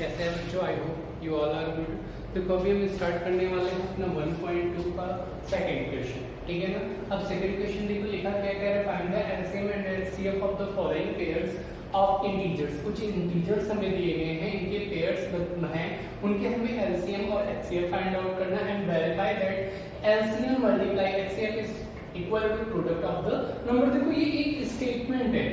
कैसे हैं बच्चों? I hope you all are good. देखो अभी हम स्टार्ट करने वाले हैं अपना 1.2 का सेकंड क्वेश्चन, ठीक है ना। अब सेकंड क्वेश्चन देखो लिखा क्या कह रहा है, find the LCM and HCF of the following pairs of integers. कुछ इंटीजर्स हमें दिए गए हैं, इनके पेयर्स हैं, उनके हमें एलसीएम और एचसीएफ फाइंड आउट करना and verify that LCM multiply HCF is equal to product of the number. देखो ये एक स्टेटमेंट है,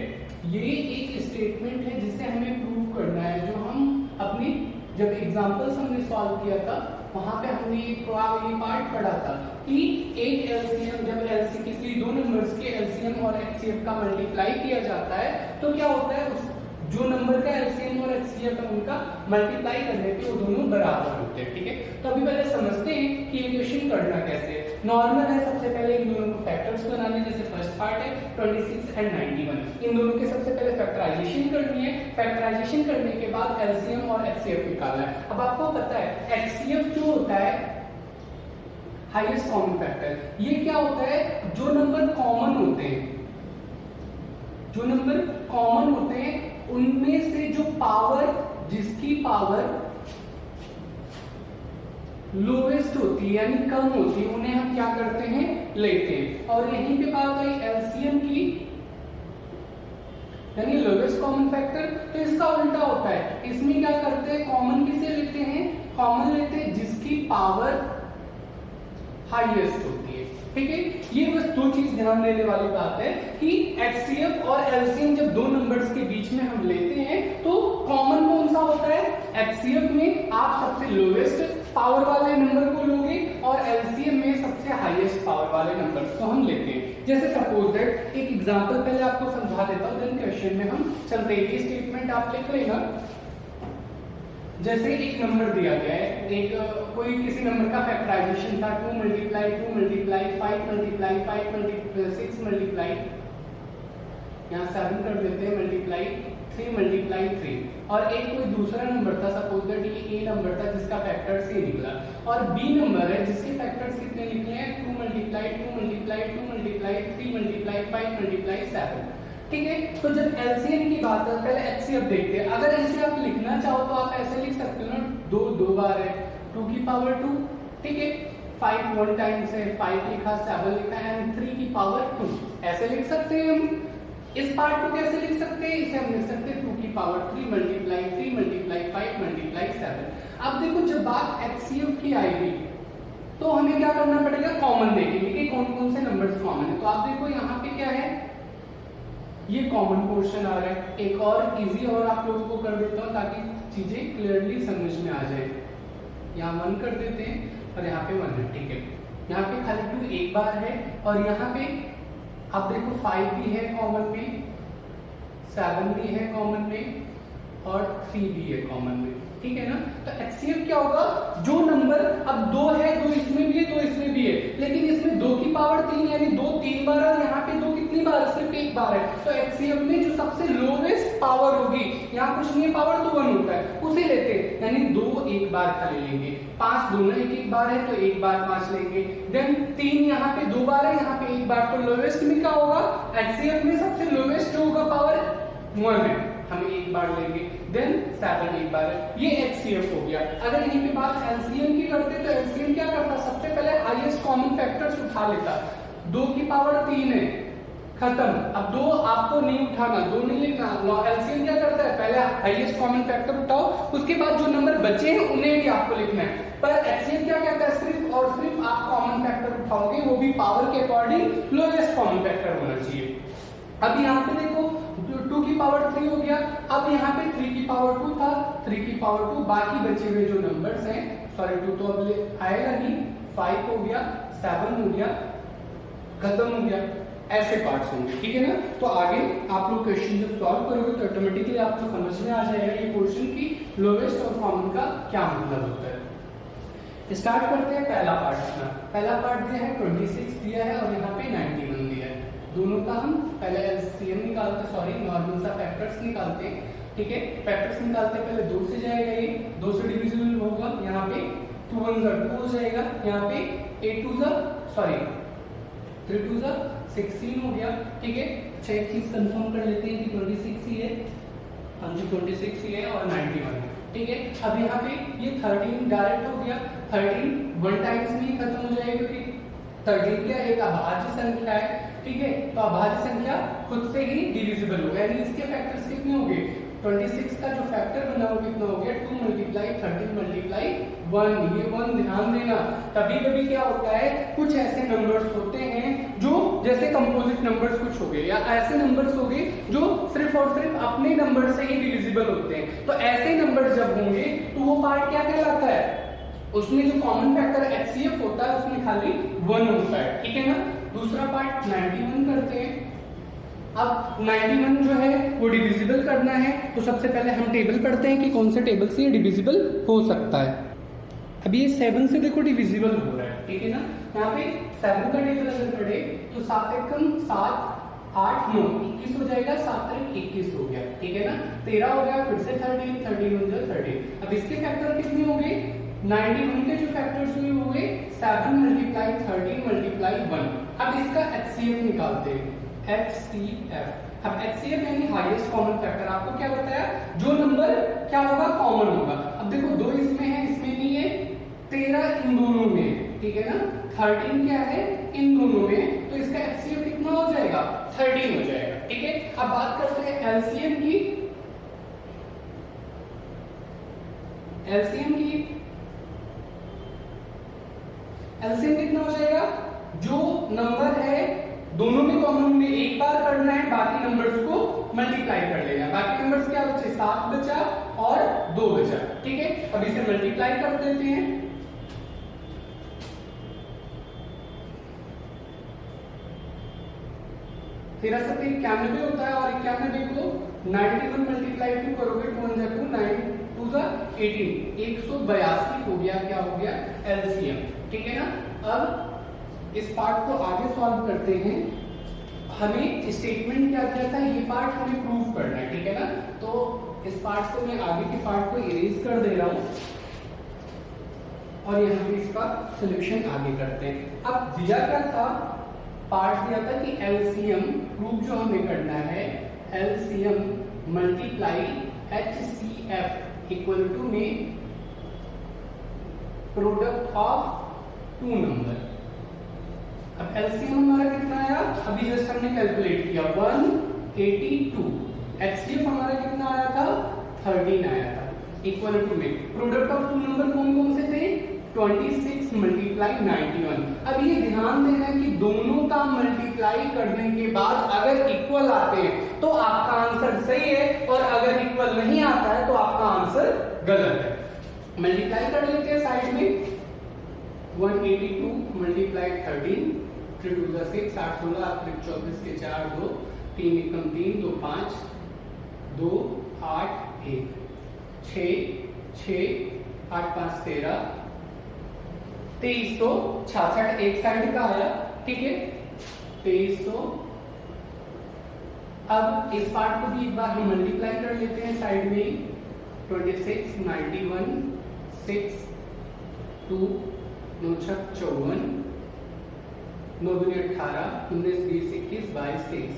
ये एक स्टेटमेंट है जिसे हमें प्रूव करना है, जो हम अपनी जब एग्जांपल्स हमने सॉल्व किया था वहां पे हमने ये पार्ट पढ़ा था कि एक एलसीएम जब एलसी किसी दो नंबर्स के एलसीएम और एचसीएफ का मल्टीप्लाई किया जाता है तो क्या होता है, उस जो नंबर का एलसीएम और एचसीएफ है उनका मल्टीप्लाई करने पे वो दोनों बराबर होते हैं, ठीक है। तो अभी पहले समझते हैं कि ये क्वेश्चन करना कैसे है। नॉर्मल है, सबसे पहले इन दोनों को फैक्टर्स बनाने, जैसे फर्स्ट पार्ट है 26 एंड 91, इन दोनों के सबसे पहले फैक्टराइजेशन करनी है। फैक्टराइजेशन करने के बाद एलसीएम और एचसीएफ निकालना है। अब आपको पता है एचसीएफ जो होता है हाईएस्ट कॉमन फैक्टर, ये क्या होता है, जो नंबर कॉमन होते हैं, जो नंबर कॉमन होते हैं उनमें से जो पावर, जिसकी पावर लोवेस्ट होती है यानी कम होती है, उन्हें हम क्या करते हैं, लेते हैं। और यहीं पे बात आई एलसीएम की यानी लोवेस्ट कॉमन फैक्टर, तो इसका उल्टा होता है, इसमें क्या करते हैं, कॉमन किसे लेते हैं, कॉमन लेते हैं जिसकी पावर हाईएस्ट होती है, ठीक है। ये बस दो चीज ध्यान देने वाली बात है कि एचसीएफ और एलसीएम जब दो नंबर्स के बीच में हम लेते हैं तो कॉमन कौन सा होता है, एचसीएफ में आप सबसे लोवेस्ट पावर वाले नंबर को लोगे और एलसीएम में सबसे हाईएस्ट पावर वाले नंबर्स को हम लेते हैं। जैसे सपोज दैट एक एग्जांपल पहले आपको समझा देता हूं, देन क्वेश्चन में हम चलते हैं। ये स्टेटमेंट आप लिख लेना, जैसे एक नंबर दिया गया है, एक कोई किसी नंबर का फैक्टराइजेशन था 2 multiply 2 multiply 5 multiply 5 multiply 6 multiply, यहाँ 7 कर देते हैं, मल्टीप्लाई 3 मल्टीप्लाई 3, और एक कोई दूसरा नंबर था, सपोज दैट ये ए नंबर था जिसका फैक्टर से निकला, और बी नंबर है जिसके फैक्टर्स कितने निकले हैं 2 multiply 2 multiply 2 multiply 3 multiply 5 multiply 7, ठीक है। तो जब एलसीएम की बात है, पहले एचसीएफ देखते हैं। अगर इसे आप लिखना चाहो तो आप ऐसे लिख सकते हो ना, दो बार है 2 की पावर 2, ठीक है, 5 वन टाइम से 5 लिखा, 7 लिखा एंड 3 की पावर 2, ऐसे लिख सकते हैं हम। इस पार्ट को कैसे लिख सकते हैं, इसे हम लिख सकते हैं 2 की पावर 3 मल्टीप्लाई 3 मल्टीप्लाई 5 मल्टीप्लाई 7। अब देखो जब बात एचसीएफ की आएगी तो हमें क्या करना पड़ेगा, कॉमन देखेंगे कि कौन कौन से नंबर्स कॉमन है। तो आप देखो यहाँ पे क्या है, ये कॉमन पोर्शन आ रहा है। एक और इजी और आप लोगों को कर देता हूँ ताकि चीजें क्लियरली समझ में आ जाए। यहाँ 1 कर देते हैं और यहाँ पे 1 है, ठीक है। यहाँ पे खाली 2 एक बार है, और यहाँ पे आप देखो 5 भी है कॉमन में, 7 भी है कॉमन में, और 3 भी है कॉमन में, ठीक है ना। तो एचसीएफ क्या होगा, जो नंबर अब 2 है, 2 इसमें भी है 2 इसमें भी है, लेकिन इसमें 2 की पावर 3 यानी 2 3 बार है, यहाँ पे 2 कितनी बार, सिर्फ एक बार है। तो एचसीएफ में जो सबसे लोवेस्ट पावर होगी, यहाँ कुछ नहीं है, पावर तो 1 होता है, उसे लेते हैं, यानी 2 एक बार खाली लेंगे, 5 दोनों एक बार है तो एक बार 5 लेंगे, देन 3 यहाँ पे 2 बार है, यहाँ पे एक बार, तो लोवेस्ट में क्या होगा, एचसीएफ में सबसे लोवेस्ट जो होगा पावर 1 है, हम एक बार लेंगे, देन 7 एक बार है, ये एचसीएफ हो गया। अगर यहीं पे बात एलसीएम की करते तो एलसीएम क्या करता, सबसे पहले हाईएस्ट कॉमन फैक्टर्स उठा लेता, 2 की पावर 3 है, खत्म। अब 2 आपको नहीं उठाना, 2 नहीं लिखना, एलसीएम क्या करता है, पहले हाईएस्ट कॉमन फैक्टर उठाओ, उसके बाद जो नंबर बचे हैं उन्हें भी आपको लिखना है। पर एचसीएफ क्या कहता है, सिर्फ और सिर्फ आप कॉमन फैक्टर उठाओगे, वो भी पावर के अकॉर्डिंग लोएस्ट कॉमन फैक्टर होना चाहिए। अब यहाँ पे देखो 2 की पावर 3 हो गया, अब यहाँ पे 3 की पावर 2 था, 3 की पावर 2, बाकी बचे हुए जो नंबर्स हैं, सॉरी 2 तो अब आएगा नहीं, 5 हो गया, 7 हो गया, खत्म हो गया, ऐसे पार्ट्स होंगे, ठीक है ना। तो आगे आप लोग क्वेश्चन जब सॉल्व करोगे तो ऑटोमेटिकली आपको समझ में आ जाएगा ये पोर्शन की लोवेस्ट और कॉमन का क्या मतलब होता है। स्टार्ट करते हैं पहला पार्ट अपना। पहला पार्ट दिया है 26 दिया है और यहाँ पे 91 दिया है, दोनों का हम पहले एलसीएम निकालते, सॉरी नॉर्मल सा फैक्टर्स निकालते हैं, ठीक है। फैक्टर्स निकालते पहले 2 से जाएगा, ये 2 से डिविजिबल होगा, यहाँ पे 2 1 2 हो जाएगा, यहाँ पे 8 2 सॉरी 3 2 16 हो गया, ठीक है। अच्छा एक चीज कंफर्म कर लेते हैं कि 26 ही है, हाँ जी 26 ही है और 91 है, ठीक है। अब यहाँ पे ये 13 डायरेक्ट हो गया, 13 वन टाइम्स में ही खत्म हो जाएगा क्योंकि 13 क्या एक अभाज्य संख्या है, ठीक है। तो अभाज्य संख्या खुद से ही डिविजिबल होगा, यानी इसके फैक्टर्स कितने होंगे, 26 का जो फैक्टर बना वो कितना हो गया 2 मल्टीप्लाई 13 मल्टीप्लाई 1। ये 1 ध्यान देना, कभी कभी क्या होता है कुछ ऐसे नंबर्स होते हैं जो जैसे कंपोजिट नंबर्स कुछ हो गए या ऐसे नंबर्स हो गए जो सिर्फ और सिर्फ अपने नंबर से ही डिविजिबल होते हैं। तो ऐसे नंबर जब होंगे तो वो पार्ट क्या कहलाता है, उसमें जो कॉमन फैक्टर HCF होता है उसमें खाली 1 होता है, ठीक है ना। दूसरा पार्ट 91 करते हैं। अब 91 जो है वो डिविजिबल करना है, तो सबसे पहले हम टेबल पढ़ते हैं कि कौन से टेबल से ये डिविजिबल हो सकता है। अभी ये 7 से देखो डिविजिबल हो रहा है, ठीक है ना। यहाँ पे 7 का टेबल अगर पढ़े तो 7 एकम 7 8 9 21 हो जाएगा, 7 3 21 हो गया, ठीक है ना। 13 हो गया, फिर से 13 13 हो जाए 13। अब इसके फैक्टर कितने हो गए, 91 के जो फैक्टर्स हुए वो हुए 7 मल्टीप्लाई 13 मल्टीप्लाई 1। अब इसका HCF निकालते हैं, HCF। अब HCF यानी हाईएस्ट कॉमन फैक्टर, आपको क्या बताया, जो नंबर क्या होगा कॉमन होगा। अब देखो 2 इसमें है, इसमें नहीं है, 13 इन दोनों में, ठीक है ना। 13 क्या है इन दोनों में, तो इसका HCF कितना हो जाएगा 13 हो जाएगा, ठीक है। अब बात करते हैं LCM की। LCM कितना हो जाएगा, जो नंबर है दोनों में कॉमन में एक बार करना है, बाकी नंबर्स को मल्टीप्लाई कर लेना है। बाकी नंबर्स क्या बचे, 7 बचा और 2 बचा, ठीक है। अब इसे मल्टीप्लाई कर देते हैं। 13 से 91 होता है और 91 को 91 मल्टीप्लाई 2 करोगे 2 1 2 9 2 18 182 हो गया, क्या हो गया LCM, ठीक है ना। अब इस पार्ट को आगे सॉल्व करते हैं। हमें स्टेटमेंट क्या दिया था, ये पार्ट हमें प्रूव करना है, ठीक है ना। तो इस पार्ट को मैं आगे के पार्ट को इरेज कर दे रहा हूं और यहाँ पे इसका सॉल्यूशन आगे करते हैं। अब दिया क्या था, पार्ट दिया था कि LCM प्रूव जो हमें करना है, LCM multiply HCF equal to में प्रोडक्ट ऑफ 2 नंबर। अब LCM हमारा कितना आया, अभी जस्ट हमने कैलकुलेट किया 182। HCF हमारा कितना आया था 13 आया था, इक्वल टू में प्रोडक्ट ऑफ 2 नंबर कौन कौन से थे 26 मल्टीप्लाई 91। अब ये ध्यान देना है कि दोनों का मल्टीप्लाई करने के बाद अगर इक्वल आते हैं तो आपका आंसर सही है, और अगर इक्वल नहीं आता है तो आपका आंसर गलत है। मल्टीप्लाई कर लेते हैं साइड में, 182 मल्टीप्लाई 13 3 2 6 8 16 24 के 4 2 3 एकम 3 2 5 2 8 1 6 6 8 5 13 2366 एक साइड का आया, ठीक है 2300। अब इस पार्ट को भी एक बार हम मल्टीप्लाई कर लेते हैं साइड में, 26 91 6 2 9 6 54 9 2 18 19 20 21 22 23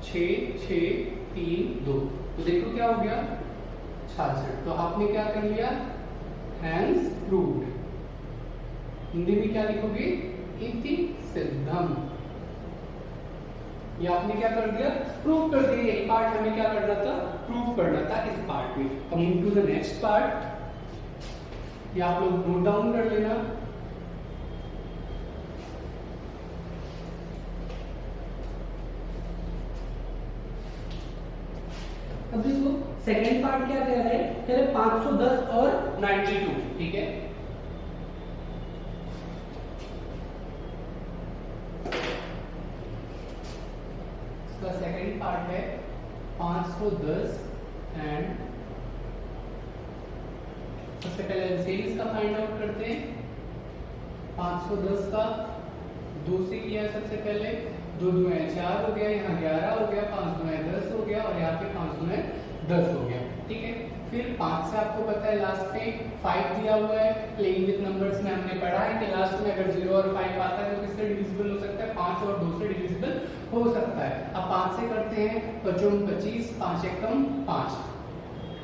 6 6 3 2। तो देखो क्या हो गया 66। तो आपने क्या कर लिया, हैंस प्रूव्ड। हिंदी में क्या लिखोगे, इति सिद्धम। ये आपने क्या कर दिया, प्रूव कर दिया। एक पार्ट हमें क्या करना था, प्रूव करना था इस पार्ट में। अब move to the next part, ये आप लोग नोट डाउन कर लेना। अब देखो सेकेंड पार्ट क्या कह रहे हैं, कह रहे 510 और 92, ठीक है। इसका सेकेंड पार्ट है 510 एंड सबसे पहले एलसीएम इसका फाइंड आउट करते हैं। 510 का 2 से किया सबसे पहले, 2 2 4 हो गया, यहाँ 11 हो गया, 5 2 10 हो गया और यहाँ पे 5 2 10 हो गया, ठीक है। फिर 5 से आपको पता है लास्ट में 5 दिया हुआ है, प्लेइंग विद नंबर्स में हमने पढ़ा है कि लास्ट में अगर 0 और 5 आता है तो किससे डिविजिबल हो सकता है, 5 और 2 से डिविजिबल हो सकता है। अब 5 से करते हैं, 5 25 5 एकम 5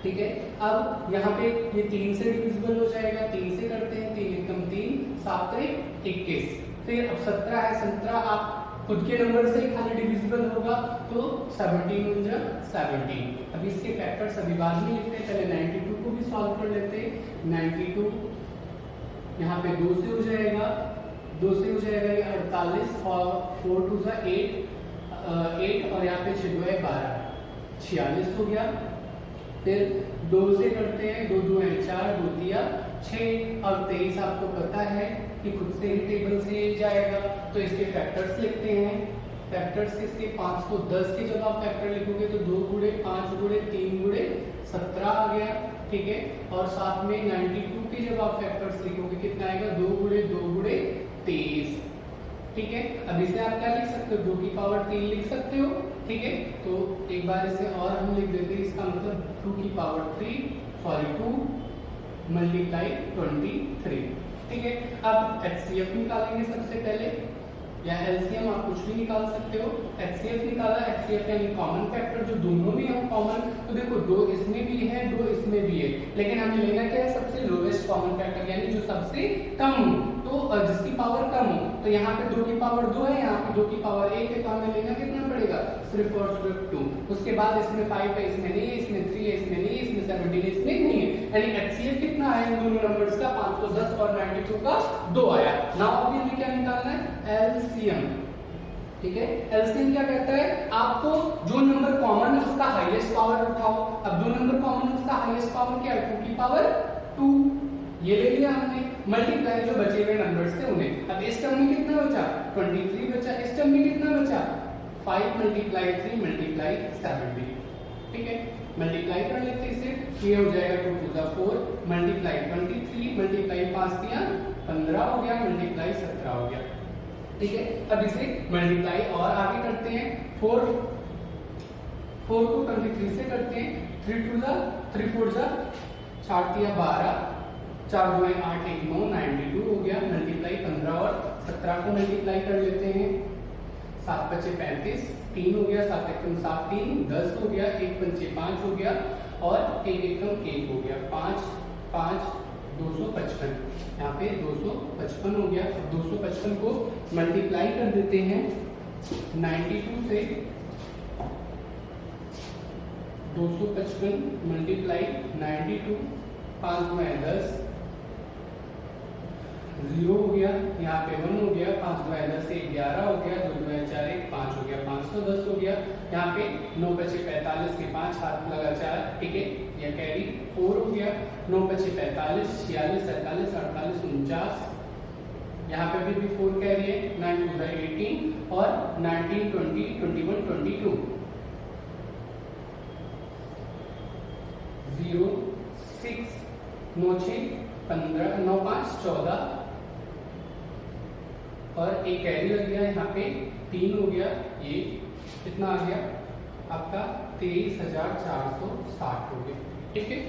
ठीक है। अब यहाँ पे ये 3 से डिविजिबल हो जाएगा, 3 से करते हैं, 3 एकम 3, 7 त्रिक 21। फिर अब 17 है, 17 आप खुद के नंबर से ही खाली डिविजिबल होगा तो 17 17। अब इसके फैक्टर्स अभी बाद में लिखते हैं, पहले 92 को भी सॉल्व कर लेते हैं। 92 यहाँ पे 2 से हो जाएगा, 2 से हो जाएगा ये 48 और 4 2 8 8 और यहाँ पे 6 2 है 12, 46 हो गया। फिर 2 से करते हैं, 2 2 है 4, 2 दिया 6 और 23 आपको पता है कि खुद से ही टेबल से जाएगा, तो इसके फैक्टर्स लिखते हैं। फैक्टर्स इसके 510 के जब आप फैक्टर लिखोगे तो 2 गुणे 5 गुणे 3 गुणे 17 आ गया, ठीक है। और साथ में 92 के जब आप फैक्टर्स लिखोगे कितना आएगा, 2 गुणे 23, ठीक है। अब इसे आप क्या लिख सकते हो, 2 की पावर 3 लिख सकते हो, ठीक है। तो एक बार इसे और हम लिख देते हैं, इसका मतलब 2 की पावर 2 मल्टीप्लाई 23, ठीक है। अब एचसीएफ निकालेंगे सबसे पहले, या एलसीएम आप कुछ भी निकाल सकते हो। एचसीएफ निकाला, एचसीएफ यानी कॉमन फैक्टर, जो दोनों में है कॉमन, तो देखो 2 इसमें भी है 2 इसमें भी है, लेकिन हमें लेना क्या है, सबसे लोवेस्ट कॉमन फैक्टर यानी जो सबसे कम हो, तो जिसकी पावर कम हो। तो यहाँ पे 2 की पावर 2 है, यहाँ पे 2 की पावर 1 है, तो हमें लेना कितना पड़ेगा, सिर्फ और सिर्फ 2। उसके बाद इसमें 5 है, इसमें नहीं है, इसमें 3 है, इसमें नहीं है, इसमें 17 है, इसमें नहीं है, यानी एचसीएफ कितना आया इन दोनों नंबर्स का, 510 और 92 का 2 आया। नाउ अभी हमें क्या निकालना है, एलसीएम, ठीक है। एलसीएम क्या कहता है, आपको जो नंबर कॉमन है उसका हाईएस्ट पावर उठाओ। अब जो नंबर कॉमन है उसका हाईएस्ट पावर क्या है, 2 की पावर 2, ये ले लिया हमने, मल्टीप्लाई जो बचे हुए नंबर्स थे उन्हें। अब इस टर्म में कितना बचा, 23 बचा, इस टर्म में कितना बचा, 5 मल्टीप्लाई 3 मल्टीप्लाई 70, ठीक है। मल्टीप्लाई कर लेते इसे, ये हो जाएगा 2 2 4 मल्टीप्लाई 23 मल्टीप्लाई 5 दिया 15 हो गया, मल्टीप्लाई 17 हो गया, ठीक है। अब इसे मल्टीप्लाई और आगे करते हैं, 4 को 23 से करते हैं, 3 2 3 4 4 दिया 12, 4 2 8 1 9 92 हो गया, मल्टीप्लाई 15 और 17 को मल्टीप्लाई कर लेते हैं, 7 5 35 3 हो गया, 7 1 7 3 10 हो गया, 1 5 5 हो गया और 1 1 1 हो गया, 5 5 255, यहाँ पे 255 हो गया। 255 को मल्टीप्लाई कर देते हैं 92 से, 255 मल्टीप्लाई 92, 5 2 10 0 हो गया, यहाँ पे 1 हो गया, 5 2 10 1 11 हो गया, 2 2 4 1 5 हो गया, 510 हो गया। यहाँ पे 9 5 45 के 5 हाथ लगा 4, ठीक है, यह कैरी 4 हो गया, 9 5 45 46 47 48 49, यहाँ पे भी 4 कैरी है, 9 2 18 और 19 20 21 22, 0 6 9 6 15 9 5 14 और एक कैरी लग गया, यहाँ पे 3 हो गया, ये कितना आ गया आपका 23,460 हो गया, ठीक है।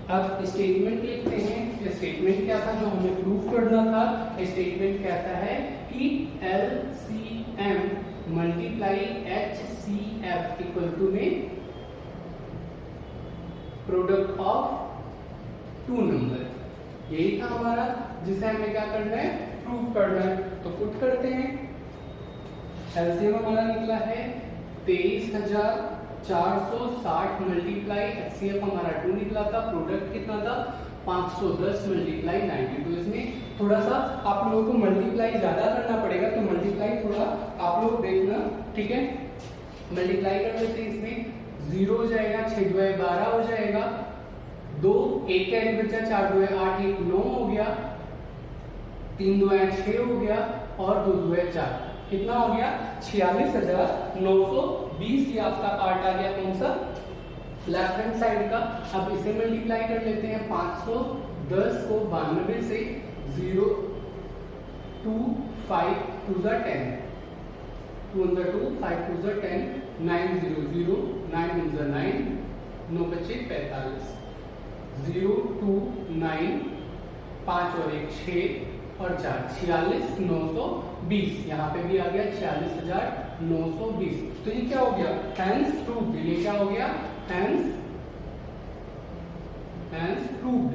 अब स्टेटमेंट लिखते हैं। स्टेटमेंट क्या था जो हमें प्रूफ करना था, स्टेटमेंट कहता है कि LCM multiply HCF equal to में प्रोडक्ट ऑफ 2 नंबर, यही था हमारा, जिसे हमें क्या करना है, प्रूफ करना है। तो पुट करते हैं, एलसीएम हमारा निकला है 23,460 मल्टीप्लाई एचसीएफ हमारा 2 निकला था, प्रोडक्ट कितना था 510 मल्टीप्लाई 92। इसमें थोड़ा सा आप लोगों को मल्टीप्लाई ज्यादा करना पड़ेगा, तो मल्टीप्लाई थोड़ा आप लोग देखना, ठीक है। मल्टीप्लाई कर लेते हैं, इसमें 0 हो जाएगा, 6 2 12 हो जाएगा, 2 1 कैरी बचा, 4 2 8 1 9 हो गया, 3 2 6 हो गया और 2 2 4, कितना हो गया 46,920। ये आपका पार्ट आ गया कौन सा, लेफ्ट हैंड साइड का। अब इसे मल्टीप्लाई कर लेते हैं, 510 को 92 से, 0 2 5 2 10, 2 2 5 2 10, 9 0 0 9 9 9 बचे 45, 0 2 9 5 और 1 6 और 4 46,920, यहाँ पे भी आ गया 46,920। तो ये क्या हो गया, हैंस प्रूफ, ये क्या हो गया, hence hence proved,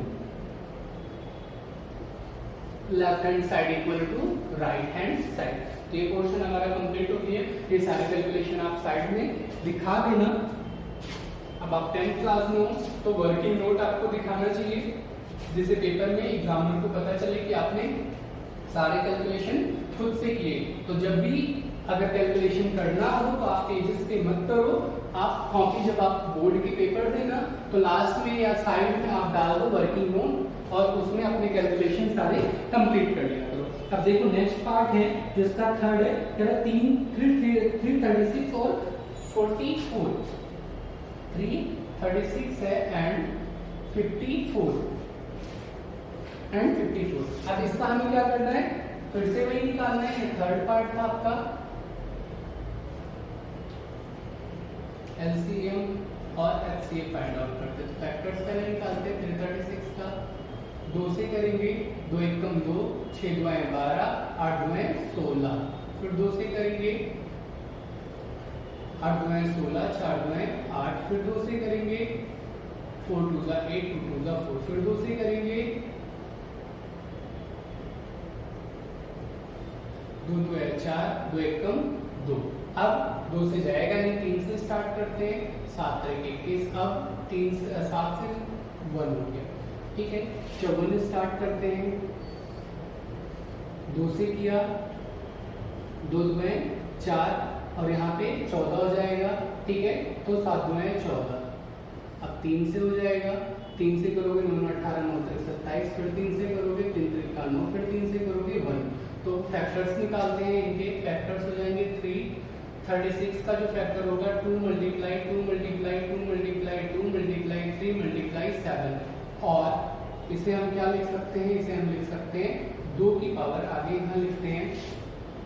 left hand side equal to right hand side. तो ये क्वेश्चन हमारा कंप्लीट हो गया। ये सारे कैलकुलेशन आप साइड में दिखा देना। अब आप 10th क्लास में हो तो वर्किंग नोट आपको दिखाना चाहिए, जिससे पेपर में एग्जामिनर को पता चले कि आपने सारे कैलकुलेशन खुद से किए। तो जब भी अगर कैलकुलेशन करना हो तो आप पेजेस पे मत करो, आप कॉपी जब आप बोर्ड के पेपर देना तो लास्ट में या साइड में आप डाल दो वर्किंग नोट और उसमें अपने कैलकुलेशन सारे कंप्लीट कर लिया करो। अब देखो नेक्स्ट पार्ट है जिसका थर्ड है, कह रहा 336 और 44, 336 है एंड 54 एंड 54। अब इसका हमें क्या करना है, फिर से वही निकालना है। ये थर्ड पार्ट था आपका एलसीएम और एचसीएफ फाइंड आउट करते हैं। फैक्टर्स पहले निकालते हैं 336 का, 2 से करेंगे, 2 एकम 2, 6 दुआएं 12, 8 दुआएं 16, फिर 2 से करेंगे, 8 दुआएं 16, 4 दुआएं 8, फिर 2 से करेंगे, 4 2 जा 8, 2 2 जा 4, फिर 2 से करेंगे, 2 2 है 4, 2 एकम 2। अब 2 से जाएगा नहीं, 3 से स्टार्ट करते हैं, 7 21, अब 3 से 7 से 1 हो गया, ठीक है। 54 स्टार्ट करते हैं, 2 से किया, 2 दुआएं 4 और यहाँ पे 14 हो जाएगा, ठीक है। तो 7 दुआएं 14, अब 3 से हो जाएगा, 3 से करोगे 9 18 9 27, फिर 3 से करोगे 3 3 का 9, फिर 3 से करोगे 1। तो फैक्टर्स निकालते हैं, इनके फैक्टर्स हो जाएंगे 336 का जो फैक्टर होगा 2 multiply 2 multiply 2 multiply 2 multiply 3 multiply 7, और इसे हम क्या लिख सकते हैं, इसे हम लिख सकते हैं 2 की पावर, आगे यहाँ लिखते हैं,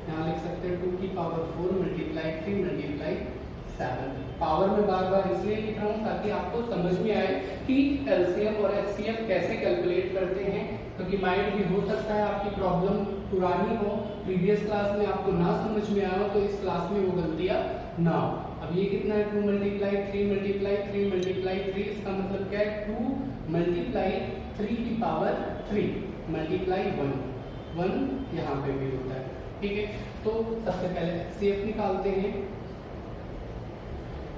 यहाँ लिख सकते हैं 2 की पावर 4 मल्टीप्लाई 3 मल्टीप्लाई 7। पावर में बार बार इसलिए लिख रहा हूँ ताकि आपको समझ में आए कि एलसीएम और एचसीएफ कैसे कैलकुलेट करते हैं, क्योंकि माइंड भी हो सकता है आपकी प्रॉब्लम पुरानी हो, प्रीवियस क्लास में आपको ना समझ में आया हो, तो इस क्लास में वो गलतियां ना हो। अब ये कितना है 2 मल्टीप्लाई 3 मल्टीप्लाई 3 मल्टीप्लाई 3, इसका मतलब क्या है 2 मल्टीप्लाई 3 की पावर 3 मल्टीप्लाई 1 यहाँ पे भी होता है, ठीक है। तो सबसे पहले एचसीएफ निकालते हैं,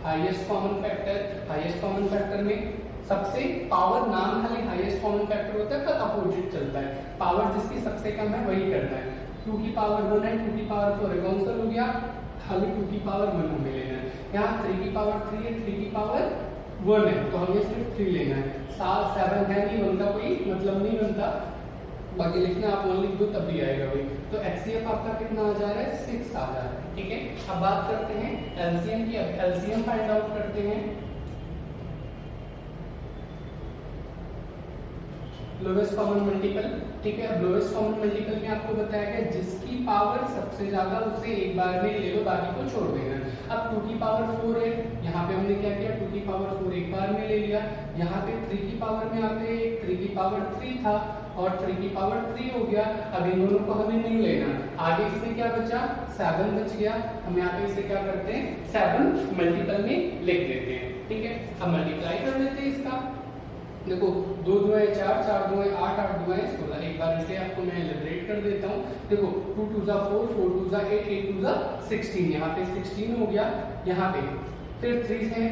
highest common factor. Highest common factor में सबसे पावर नाम खाली हाईएस्ट कॉमन फैक्टर होता है, पर अपोजिट चलता है, पावर जिसकी सबसे कम है वही करना है। 2 की पावर 1 है, 2 की पावर 4 है, कौन सा हो गया, खाली 2 की पावर 1 हमें लेना है। यहाँ 3 की पावर 3 है, 3 की पावर 1 है, तो हमें सिर्फ 3 लेना है। 7 है नहीं, 1 का कोई मतलब नहीं बनता, बाकी लिखना आप 1 लिख दो तब भी आएगा वही। तो एचसीएफ आपका कितना आ जा रहा है, 6 आ जा रहा है, ठीक है। अब बात करते हैं एलसीएम की। अब एलसीएम फाइंड आउट करते हैं, लोवेस्ट कॉमन मल्टीपल, ठीक है। अब लोवेस्ट कॉमन मल्टीपल में आपको बताया गया जिसकी पावर सबसे ज्यादा उसे एक बार में ले लो, बाकी को छोड़ देना। अब 2 की पावर 4 है, यहाँ पे हमने क्या किया 2 की पावर 4 एक बार में ले लिया। यहाँ पे 3 की पावर में आते हैं, 3 की पावर 3 था और 3 की पावर 3 हो गया। अब इन दोनों को हमें नहीं लेना, आगे इसमें क्या बचा 7 बच गया। हम यहाँ पे इसे क्या करते हैं 7 मल्टीपल में लिख देते हैं, ठीक है। अब मल्टीप्लाई कर देते हैं इसका, देखो 2 दुआएं 4, 4 दुआएं 8, 8 दुआएं 16। एक बार इसे आपको मैं एलिब्रेट कर देता हूँ, देखो 2 2 जा 4, 4 2 जा 8, 8 2 जा 16, यहाँ पे 16 हो गया। यहाँ पे फिर 3 से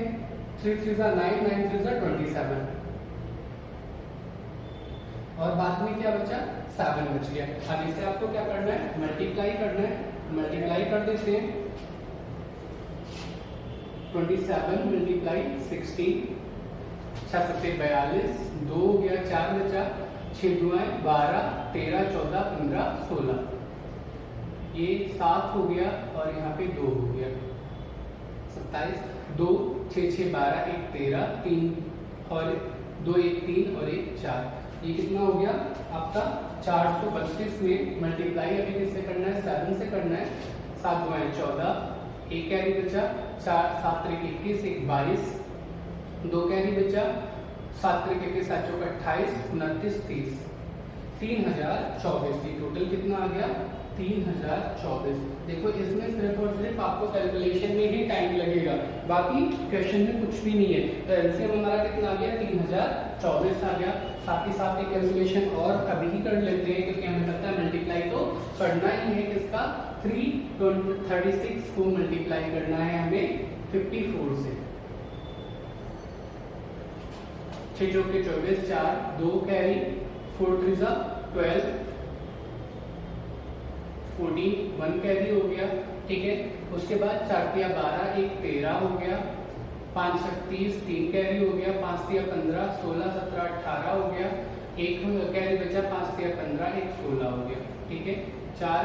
3 3 जा 9, 9 3 जा 27, और बाद में क्या बचा 7 बच गया। अब इसे आपको क्या करना है मल्टीप्लाई करना है, मल्टीप्लाई कर देते हैं 27 मल्टीप्लाई 16, 6 7 42, 2 हो गया, 4 बचा, 6 दुआएं 12, 13 14 15 16, ये 7 हो गया और यहाँ पे 2 हो गया 27, 2 6 6 12 1 13, 3 और 2 1 3 और 1 4, ये कितना हो गया आपका 432 में मल्टीप्लाई अभी किससे करना है 7 से करना है। 7 दुआएं 14, 1 कैरी बचा, 4 7 21 1 22, 2 कैरी बचा, 7 21 7 28 29 30, 3024। टोटल कितना आ गया 3024। देखो इसमें सिर्फ और सिर्फ आपको कैलकुलेशन में ही टाइम लगेगा, बाकी क्वेश्चन में कुछ भी नहीं है। तो एलसीएम हमारा कितना आ गया, 3024 आ गया। साथ ही साथ कैलकुलेशन और अभी ही कर लेते हैं, क्योंकि हमें पता है मल्टीप्लाई तो करना ही है किसका, 336 को मल्टीप्लाई करना है हमें 54 से। 6 चौके 24, 4 2 कैरी, 4 3 12, 14 1 कैरी हो गया, ठीक है। उसके बाद 4 तिया 12, 1 13 हो गया, 5 30 3 कैरी हो गया, 5 तिया 15, 16 17 18 हो गया, 1 कैरी बचा, 5 तिया 15, 1 16 हो गया, ठीक है। 4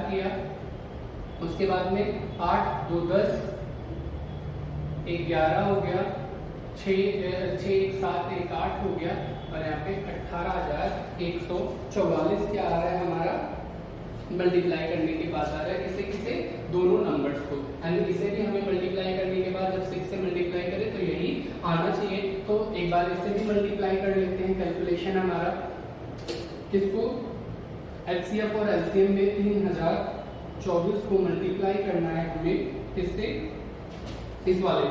किया, उसके बाद में 8 2 10, 1 11 हो गया, 6 1 7 1 8 हो गया, और यहाँ पे 18,144 क्या आ रहा है हमारा, मल्टीप्लाई करने के बाद आ रहा है। किसे दोनों नंबर्स को, यानी इसे भी हमें मल्टीप्लाई करने के बाद जब 6 से मल्टीप्लाई करें तो यही आना चाहिए। तो एक बार इसे भी मल्टीप्लाई कर लेते हैं। कैलकुलेशन हमारा किसको, एचसीएफ और एलसीएम में 3024 को मल्टीप्लाई करना है हमें किससे, इस वाले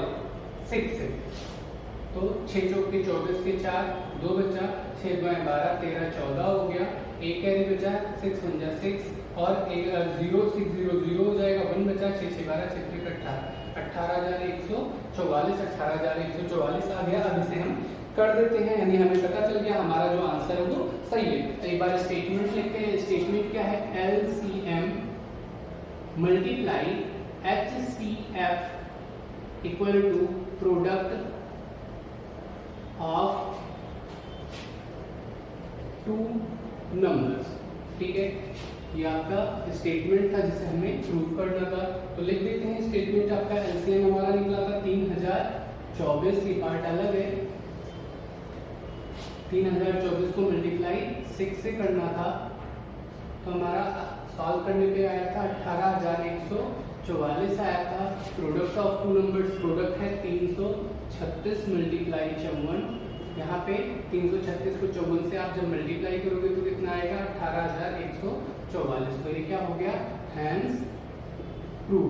6 से। तो 6 चौके 24 के 4, 2 बचा, 6 2 12 13 14 हो गया, 1 कैरी बचा, 6 1 6 और 0 6 0 0 हो जाएगा, 1 बचा, 6 6 12 6 3 18, 18,144 18,144 आ गया। अब इसे हम कर देते हैं, यानी हमें पता चल गया हमारा जो आंसर है वो सही है। तो एक बार स्टेटमेंट लिखते हैं। स्टेटमेंट क्या है, LCM multiply HCF equal to product of 2 numbers, ठीक है। ये आपका स्टेटमेंट था जिसे हमें प्रूव करना था। तो लिख देते हैं स्टेटमेंट आपका, एलसीएम हमारा निकला था 3024, ये पार्ट अलग है। 3024 को मल्टीप्लाई 6 से करना था, तो हमारा सॉल्व करने पे आया था 18,144 आया था। प्रोडक्ट ऑफ 2 नंबर्स, प्रोडक्ट है 336 मल्टीप्लाई 54। यहाँ पे 336 को 54 से आप जब मल्टीप्लाई करोगे तो कितना आएगा, 18,144। तो ये क्या हो गया, हैंस प्रूव,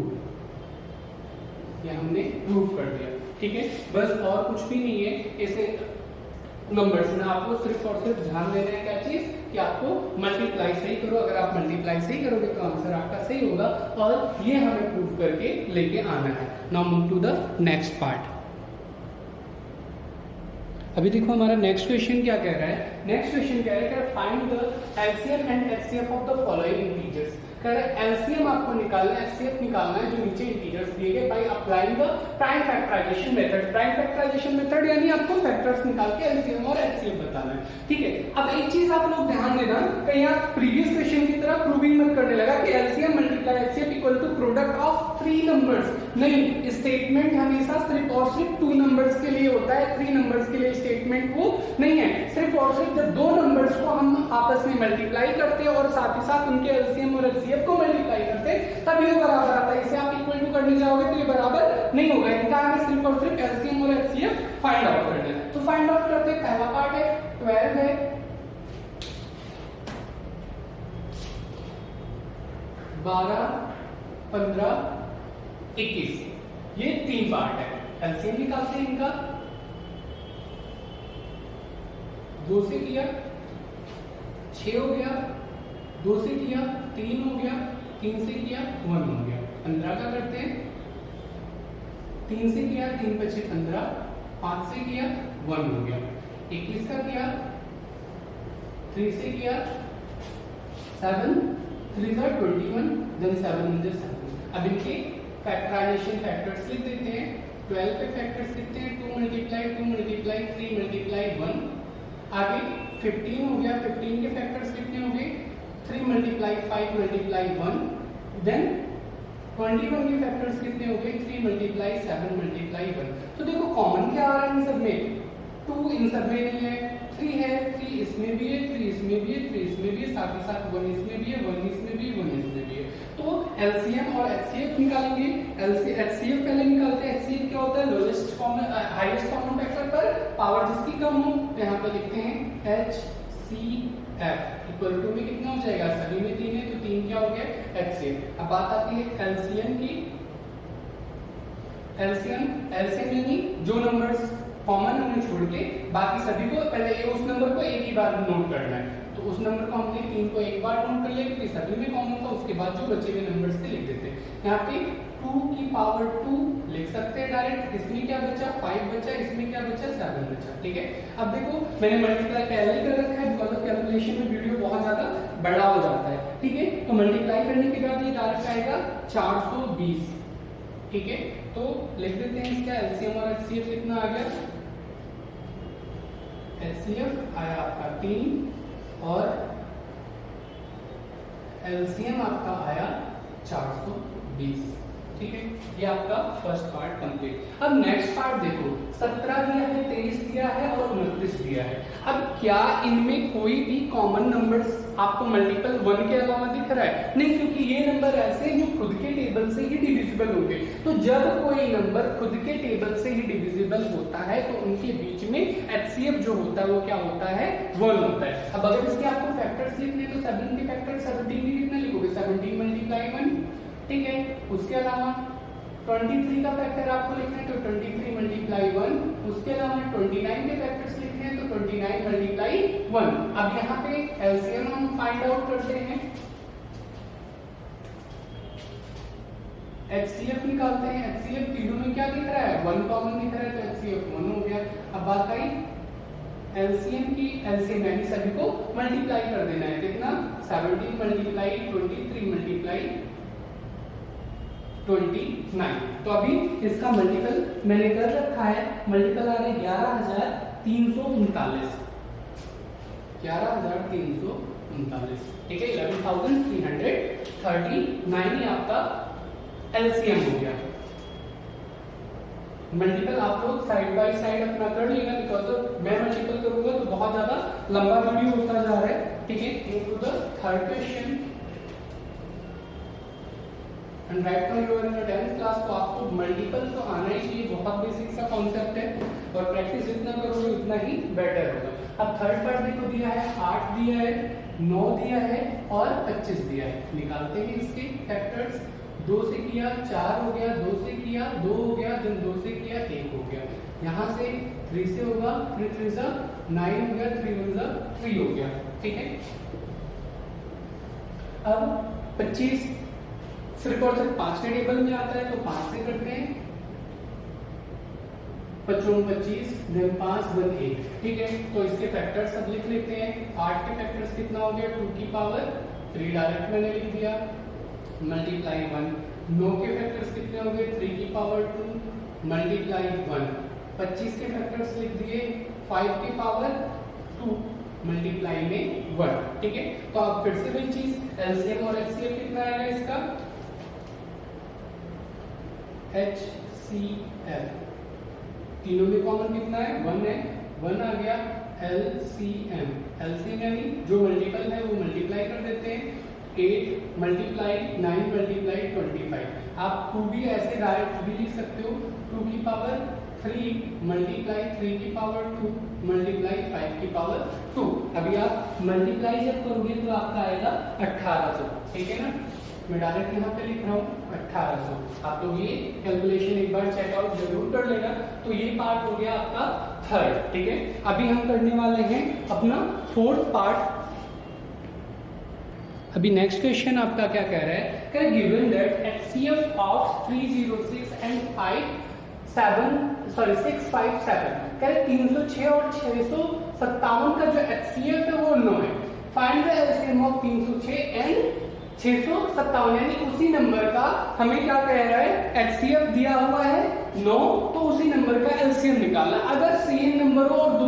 ये हमने प्रूव कर दिया, ठीक है। बस और कुछ भी नहीं है ऐसे नंबर्स में, आपको सिर्फ और सिर्फ ध्यान देना है क्या चीज, कि आपको मल्टीप्लाई सही करो। अगर आप मल्टीप्लाई सही करोगे तो आंसर आपका सही होगा, और ये हमें प्रूव करके लेके आना है। Now move to the next part. अभी देखो हमारा नेक्स्ट क्वेश्चन क्या कह रहा है। नेक्स्ट क्वेश्चन कह रहा है find the LCM and HCF of the following integers. कह रहा है एलसीएम आपको निकालना है, एचसीएफ निकालना है जो नीचे इंटीजर्स दिए गए by applying the prime factorization method. Prime factorization method यानी आपको फैक्टर्स निकाल के एलसीएम और एचसीएफ बताना है, ठीक है। अब एक चीज आप लोग ध्यान देना, कहीं आप प्रीवियस क्वेश्चन की तरह प्रूविंग मत करने लगा कि LCM multiply HCF equal to product of 3 numbers. नहीं, स्टेटमेंट हमेशा सिर्फ और सिर्फ 2 नंबर्स के लिए होता है, 3 नंबर्स के लिए स्टेटमेंट वो नहीं है। सिर्फ और सिर्फ जब 2 नंबर्स को हम आपस में मल्टीप्लाई करते हैं और साथ ही साथ उनके एलसीएम और एचसीएफ को मल्टीप्लाई करते हैं तब ये बराबर आता है। इसे आप इक्वल टू करने जाओगे तो ये बराबर नहीं होगा। इनका हमें सिर्फ और सिर्फ एलसीएम और एचसीएफ फाइंड आउट करना है। तो फाइंड आउट करते हैं। पहला पार्ट है 12 है, 12 15 21, ये 3 पार्ट है। एलसीएम निकालते हैं इनका, 2 से किया 6 हो गया, 2 से किया 3 हो गया, 3 से किया 1 हो गया। 15 का करते हैं, 3 से किया 3 बचे 15, 5 से किया 1 हो गया। 21 का किया, 3 से किया 7 3 21, देन 7 × 7। अब इनके फैक्टराइजेशन फैक्टर्स लिख देते हैं। 12 पे फैक्टर्स लिखते हैं, 2 मल्टीप्लाई 3 मल्टीप्लाई 1। आगे 15 हो गया, 15 के फैक्टर्स कितने हो गए, 3 मल्टीप्लाई 5 मल्टीप्लाई 1। देन 21 के फैक्टर्स कितने हो गए, 3 मल्टीप्लाई 7 मल्टीप्लाई 1। तो देखो कॉमन क्या आ रहा है इन सब में, 2 इन सब में नहीं है, 3 है, 3 इसमें भी है, 3 इसमें भी है, 3 इसमें भी है, साथ ही साथ 1 इसमें भी है, 1 इसमें भी है, 1 इसमें भी है। तो एलसीएम और एचसीएफ निकालेंगे। एचसीएफ पहले निकालते हैं। एचसीएफ क्या होता है, lowest common highest common factor पर पावर जिसकी कम हो, तो यहाँ पे लिखते हैं HCF एफ इक्वल टू में कितना हो जाएगा, सभी में 3 है तो 3 क्या हो गया एचसीएफ। अब बात आती है एलसीएम की। एलसीएम यानी जो नंबर्स कॉमन हमने छोड़ के बाकी सभी को पहले उस नंबर को एक ही बार नोट करना है। तो उस नंबर को हमने 3 को एक बार नोट कर लिया क्योंकि सभी में कॉमन था, उसके बाद जो बचे हुए नंबर्स थे लिख देते हैं। यहाँ पे 2 की पावर 2 लिख सकते हैं डायरेक्ट। इसमें क्या बचा 5 बचा, इसमें क्या बचा 7 बचा। ठीक है, अब देखो मैंने मल्टीप्लाई पहले ही कर रखा है बिकॉज ऑफ कैलकुलेशन में वीडियो बहुत ज्यादा बड़ा हो जाता है। ठीक है, तो मल्टीप्लाई करने के बाद ये डायरेक्ट आएगा 420। ठीक है, तो लिख देते हैं इसका एलसीएम और एचसीएफ कितना आ गया। एचसीएफ आया आपका 3 और एलसीएम आपका आया 420। ठीक है, ये आपका फर्स्ट पार्ट कंप्लीट। अब नेक्स्ट पार्ट देखो, 17 दिया है, 23 दिया है और 29 दिया है। अब क्या इनमें कोई भी कॉमन नंबर्स आपको मल्टीपल 1 के अलावा दिख रहा है? नहीं, क्योंकि ये नंबर ऐसे हैं जो खुद के टेबल से ही डिविजिबल होंगे। तो जब कोई नंबर खुद के टेबल से ही डिविजिबल होता है तो उनके बीच में एचसीएफ जो होता है वो क्या होता है 1 होता है। अब अगर इसके आपको फैक्टर्स लिखने तो 7 के फैक्टर 17 के कितना लिखोगे 17 मल्टीप्लाई 1। ठीक है, उसके अलावा 23 का फैक्टर आपको लिखना है तो 23 मल्टीप्लाई 1। उसके अलावा 29 के फैक्टर्स लिखने हैं तो 29 मल्टीप्लाई 1। अब यहाँ पे एलसीएम हम फाइंड आउट करते हैं, एचसीएफ निकालते हैं। एचसीएफ तीनों में क्या दिख रहा है 1 कॉमन दिख रहा है तो एचसीएफ 1 हो गया। अब बात आई एलसीएम की। एलसीएम यानी सभी को मल्टीप्लाई कर देना है, कितना 17 मल्टीप्लाई 23 मल्टीप्लाई 29। तो अभी इसका मल्टीपल मैंने कर रखा है, मल्टीपल आ रहा है 11,339। 11,339। ठीक है, 11,339 ही आपका एलसीएम हो गया। मल्टीपल आप लोग साइड बाय साइड अपना कर लेना बिकॉज मैं मल्टीपल करूंगा तो बहुत ज्यादा लंबा वीडियो होता जा रहा है। ठीक है, move to the third question. And right now you are in 10th class, तो आपको मल्टीपल तो आना ही चाहिए, बहुत बेसिक सा कॉन्सेप्ट है और प्रैक्टिस जितना करोगे उतना ही बेटर होगा। अब थर्ड पार्ट देखो दिया है 8 दिया है, 9 दिया है और 25 दिया है। निकालते हैं इसके फैक्टर्स। 2 से किया 4 हो गया, 2 से किया 2 हो गया, देन 2 से किया 1 हो गया। यहाँ से 3 से होगा 3 3 जा 9 हो गया, 3 1 जा 3 हो गया। ठीक है, अब 25 सिर्फ और सिर्फ 5 के टेबल में आता है तो 5 से करते हैं, 55 25 देन 5 देन 1। ठीक है, तो इसके फैक्टर्स सब लिख लेते हैं। 8 के फैक्टर्स कितना हो गया 2 की पावर 3 डायरेक्ट मैंने लिख दिया मल्टीप्लाई 1। 9 के फैक्टर्स कितने हो गए 3 की पावर 2 मल्टीप्लाई 1। 25 के फैक्टर्स लिख दिए 5 की पावर 2 मल्टीप्लाई में 1। ठीक है, तो अब फिर से वही चीज एलसीएम और एचसीएफ कितना आएगा इसका HCF। तीनों में कॉमन कितना है 1 है, 1 आ गया। LCM, LCM यानी जो मल्टीपल है वो मल्टीप्लाई कर देते हैं। 8 मल्टीप्लाई 9 मल्टीप्लाई 25। आप 2 भी ऐसे डायरेक्ट भी लिख सकते हो, 2 की पावर 3 मल्टीप्लाई 3 की पावर 2 मल्टीप्लाई 5 की पावर 2। अभी आप मल्टीप्लाई जब करोगे तो आपका आएगा 1800। ठीक है ना, मैं डायरेक्ट यहाँ पे लिख रहा हूँ 1800। आप लोग ये कैलकुलेशन एक बार चेकआउट जरूर कर लेना। तो ये पार्ट हो गया आपका थर्ड। ठीक है, अभी हम करने वाले हैं अपना फोर्थ पार्ट। अभी नेक्स्ट क्वेश्चन आपका क्या कह रहा है, कह given that HCF of 306 and 657 कह 306 और 657 का जो HCF है वो 9 है। Find the LCM of 306 and 657 यानी उसी नंबर का हमें क्या कह रहा है HCF दिया हुआ है 9, तो उसी नंबर का एलसीएम निकालना। अगर सेम नंबर हो और दो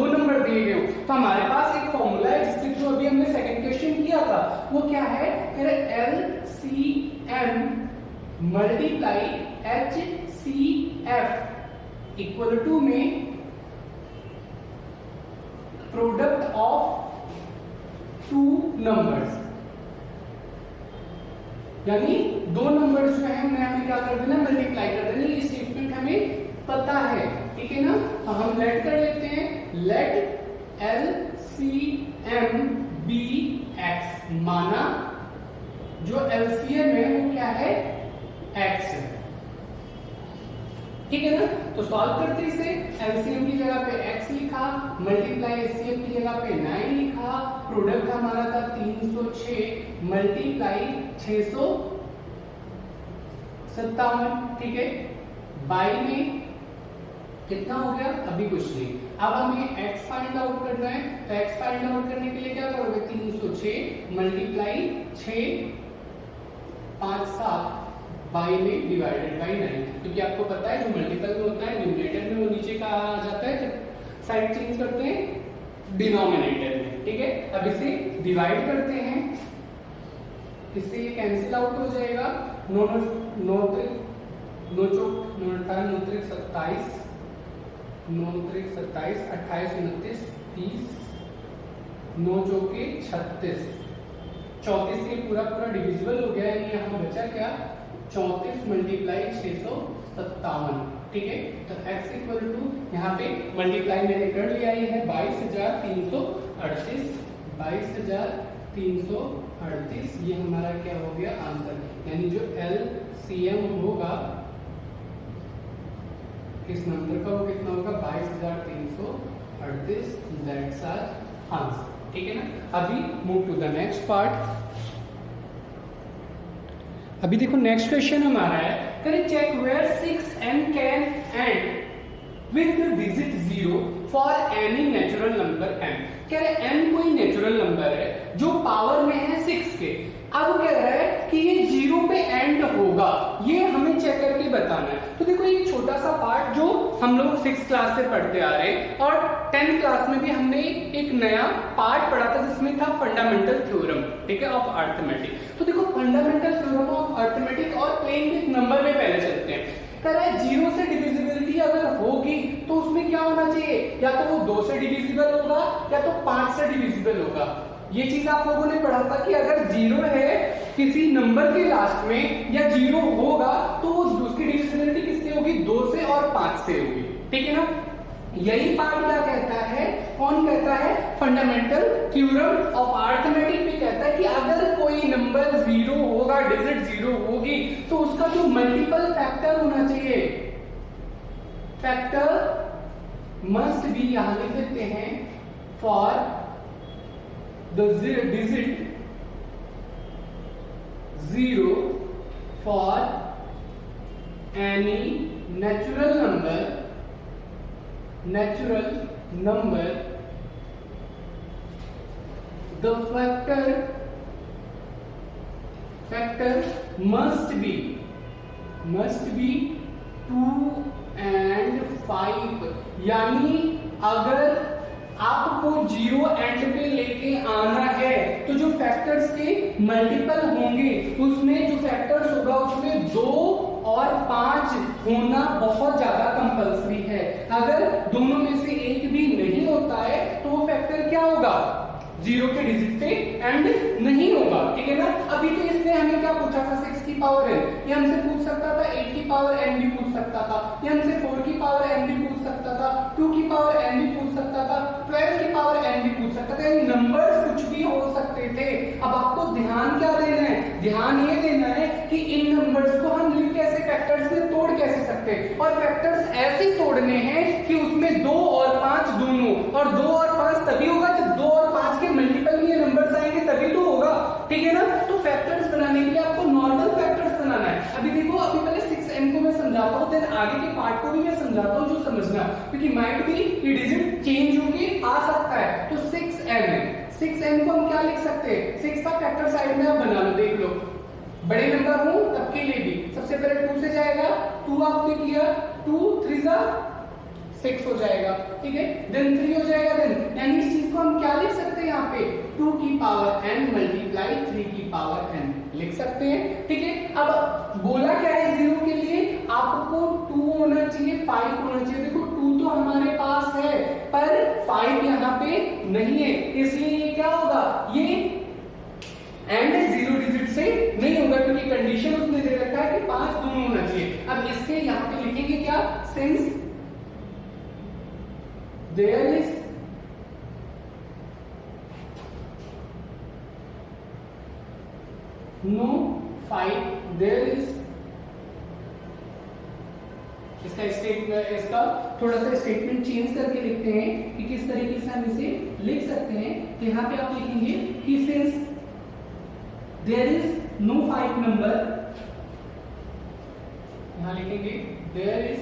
नंबर दिए गए हो तो हमारे पास एक फॉर्मूला है जिसके थ्रू अभी हमने सेकंड क्वेश्चन किया था। वो क्या है, LCM multiply HCF equal to में प्रोडक्ट ऑफ 2 नंबर्स, यानी 2 नंबर्स जो है हमें क्या कर देना मल्टीप्लाई कर देना। ये स्टेटमेंट हमें पता है। ठीक है ना, तो हम लेट कर लेते हैं, लेट LCM जो एलसीएम है वो क्या है, x है, ठीक है ना। तो सॉल्व करते इसे, एलसीएम की जगह पे x लिखा, मल्टीप्लाई एचसीएफ की जगह पे 9 लिखा, प्रोडक्ट हमारा था 306 मल्टीप्लाई 657, ठीक है। बाई में कितना हो गया, अभी कुछ नहीं। अब हमें x फाइंड आउट करना है, तो x फाइंड आउट करने के लिए क्या करोगे, 306 मल्टीप्लाई 6 5 7 बाई में डिवाइडेड बाई 9, क्योंकि आपको पता है जो मल्टीपल में होता है न्यूमरेटर में वो नीचे का आ जाता है, जब साइड चेंज करते हैं डिनोमिनेटर में, ठीक है। अब इसे डिवाइड करते हैं, इससे ये कैंसिल आउट हो जाएगा, 9 3 27 28 29 30 9 चौके 36, 34 से पूरा डिविजिबल हो गया, यानी यहाँ बचा क्या, 34 मल्टीप्लाई 657, ठीक है। तो x इक्वल टू यहाँ पे मल्टीप्लाई मैंने कर लिया है 22,338, 22,338, ये हमारा क्या हो गया आंसर, यानी जो एलसीएम होगा इस नंबर का वो कितना होगा, 22,338, दैट्स आवर आंसर, ठीक है ना। अभी move to the next part. अभी देखो नेक्स्ट क्वेश्चन हमारा है, करें check where 6n can end with the digit 0 for any natural number n। कह रहे n कोई नेचुरल नंबर है जो पावर में है 6 के, अब कह रहा है कि ये 0 पे एंड होगा, ये हमें चेक करके बताना है। तो देखो ये छोटा सा पार्ट जो हम लोग 6th क्लास से पढ़ते आ रहे हैं, और 10th क्लास में भी हमने एक नया पार्ट पढ़ा था जिसमें था फंडामेंटल थ्योरम, ठीक है, ऑफ अर्थमेटिक। तो देखो फंडामेंटल थ्योरम ऑफ अर्थमेटिक और प्लेइंग विद नंबर में पहले चलते हैं। कह रहा है 0 से डिविजिबिलिटी अगर होगी तो उसमें क्या होना चाहिए, या तो वो 2 से डिविजिबल होगा या तो 5 से डिविजिबल होगा। ये चीज आप लोगों ने पढ़ा था कि अगर 0 है किसी नंबर के लास्ट में या 0 होगा तो उसकी डिविजिबिलिटी किससे होगी, 2 से और 5 से होगी, ठीक है ना। यही पार्ट क्या कहता है, कौन कहता है, फंडामेंटल थ्योरम ऑफ अर्थमेटिक भी कहता है कि अगर कोई नंबर 0 होगा, डिजिट 0 होगी, तो उसका जो मल्टीपल फैक्टर होना चाहिए, फैक्टर मस्ट बी, यहां लिख देते हैं, for the digit 0 for any natural number the factor must be 2 and 5, यानी अगर आपको 0 एंड पे लेके आना है तो जो फैक्टर्स के मल्टीपल होंगे उसमें जो फैक्टर्स होगा उसमें 2 और 5 होना बहुत ज्यादा कंपल्सरी है। अगर दोनों में से एक भी नहीं होता है तो वो फैक्टर क्या होगा, 0 के डिजिट पे एंड नहीं होगा, ठीक है ना। अभी तो इसने हमें क्या पूछा था, 6 की पावर n, ये हमसे पूछ सकता था 8 की पावर n भी पूछ सकता था, ये हमसे 4 की पावर n भी पूछ सकता था, 2 की पावर n भी पूछ सकता था, 12 की पावर n भी पूछ सकता था, यानी नंबर्स कुछ भी हो सकते थे। अब आपको ध्यान क्या देना है, ध्यान ये देना है कि इन नंबर्स को हम लिख कैसे, फैक्टर्स में तोड़ कैसे सकते हैं, और फैक्टर्स ऐसे तोड़ने हैं कि उसमें 2 और 5 दोनों, और 2 और 5 तभी होगा जब 2 और 5 के मल्टीपल में ये नंबर्स आएंगे तभी तो होगा, ठीक है ना। तो फैक्टर्स बनाने के लिए आपको नॉर्मल फैक्टर्स बनाना है। अभी देखो, अभी पहले 6n को मैं समझाता हूँ, देन आगे के पार्ट को भी मैं समझाता हूँ जो समझना, क्योंकि माइट भी ये डिजिट चेंज होके आ सकता है। तो 6n है, 6n को हम क्या लिख सकते हैं, 6 का फैक्टर साइड में आप बना लो, देख लो, बड़े नंबर हो तब के लिए भी सबसे पहले 2 से जाएगा, 2 आपने किया, 2 3 6 हो जाएगा, ठीक है, देन 3 हो जाएगा, देन यानी इस चीज को हम क्या लिख सकते हैं, यहाँ पे 2 की पावर n मल्टीप्लाई 3 की पावर n लिख सकते हैं, ठीक है। अब बोला क्या है 0 के लिए, आपको 2 होना चाहिए, 5 होना चाहिए। देखो 2 तो हमारे पास है पर 5 यहाँ पे नहीं है, इसलिए ये क्या होगा, ये एंड 0 डिजिट से नहीं होगा, क्योंकि कंडीशन उसने दे रखा है कि 5 दोनों होना चाहिए। अब इसके यहाँ पे लिखेंगे क्या, since there is no 5 there is, इसका थोड़ा सा स्टेटमेंट चेंज करके लिखते हैं कि किस तरीके से हम इसे लिख सकते हैं। तो यहाँ पे आप लिखेंगे कि since there is no 5 number, यहां लिखेंगे there is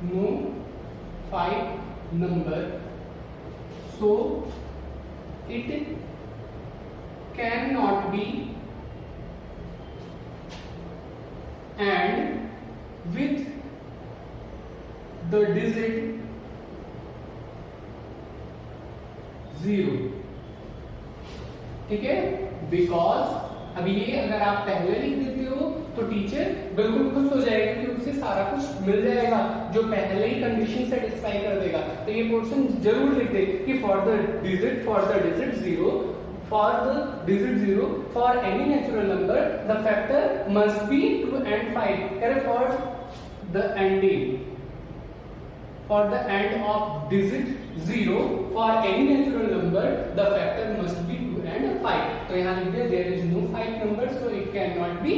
no 5 number, so it can not be and with the digit 0, ठीक है। बिकॉज अभी ये अगर आप पहले लिख देते हो तो टीचर बिल्कुल खुश हो जाएगा कि उसे सारा कुछ मिल जाएगा जो पहले ही कंडीशन सेटिस्फाई कर देगा। तो ये पोर्शन जरूर लिख दे कि for the digit 0, for the digit 0 for any natural number the factor must be 2 and 5, correct? For the ending, for the end of digit 0 for any natural number the factor must be 2 and 5। तो यहाँ लिख दिया there is no 5 number so it cannot be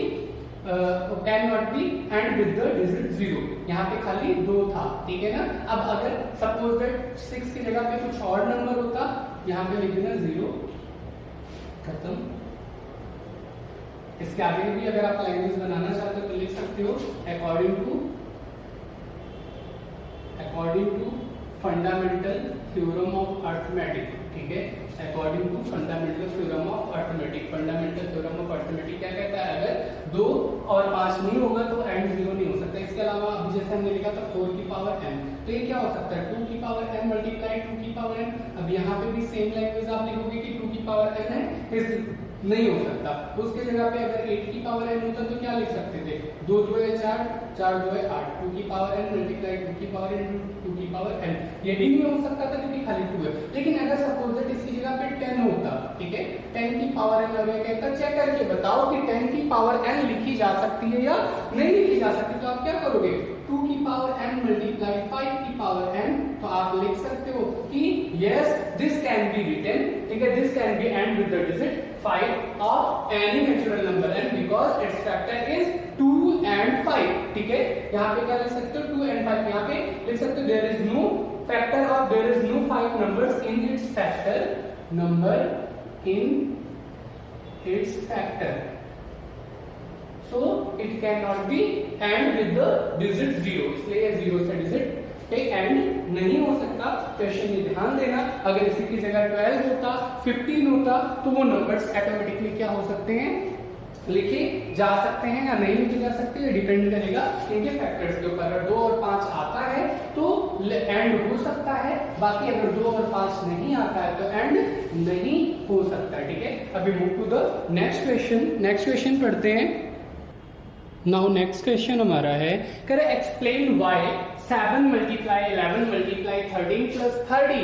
and with the digit 0, यहाँ पे खाली 2 था, ठीक है ना। अब अगर सपोज दैट 6 की जगह पे कुछ और नंबर होता, यहाँ पे लिख देना 0, खत्म। इसके आगे भी अगर आप लैंग्वेज बनाना चाहते हो तो लिख सकते हो according to fundamental theorem of arithmetic, ठीक है। According to fundamental theorem of arithmetic, fundamental theorem of arithmetic क्या कहता है, अगर 2 और 5 नहीं होगा तो एंड 0 नहीं हो सकता। इसके अलावा अभी जैसे हमने लिखा था 4 की पावर n, तो ये क्या हो सकता है 2 की पावर n मल्टीप्लाई 2 की पावर n। अब यहाँ पे भी सेम लैंग्वेज आप लिखोगे कि 2 की पावर n है, इस नहीं हो सकता। उसके जगह पे अगर 8 की पावर n होता तो क्या लिख सकते थे, 2 2 है 4, 4 2 है 8, 2 की पावर n मल्टीप्लाई 2 की पावर n 2 की पावर n, ये भी नहीं हो सकता था क्योंकि खाली 2 है। लेकिन अगर सपोज दैट इसकी जगह पे 10 होता, ठीक है, 10 की पावर n लगे, कहता चेक करके बताओ कि 10 की पावर n लिखी जा सकती है या नहीं लिखी जा सकती। तो आप क्या करोगे, 2 की पावर n मल्टीप्लाई 5 की पावर n, तो आप लिख सकते हो कि yes this can be written, ठीक है, this can be and with the digit 5 of any natural number and because its factor is 2 and 5, ठीक है। यहाँ पे क्या लिख सकते हो 2 and 5, यहाँ पे लिख सकते हो there is no factor or there is no 5 numbers in its factor, number in its factor, so it cannot be and with the digit 0, इसलिए 0 से डिजिट एंड नहीं हो सकता। क्वेश्चन में ध्यान देना, अगर इसी की जगह 12 होता 15 होता तो वो नंबर्स ऑटोमेटिकली क्या हो सकते हैं, लिखे जा सकते हैं या नहीं लिखे जा सकते, डिपेंड करेगा इनके फैक्टर्स के ऊपर। अगर 2 और 5 आता है तो एंड हो सकता है, बाकी अगर 2 और 5 नहीं आता है तो एंड नहीं हो सकता, ठीक है। अभी move to the next question. Next question पढ़ते हैं। नाउ नेक्स्ट क्वेश्चन हमारा है, करे explain why 7 multiply 11 multiply 13 plus 30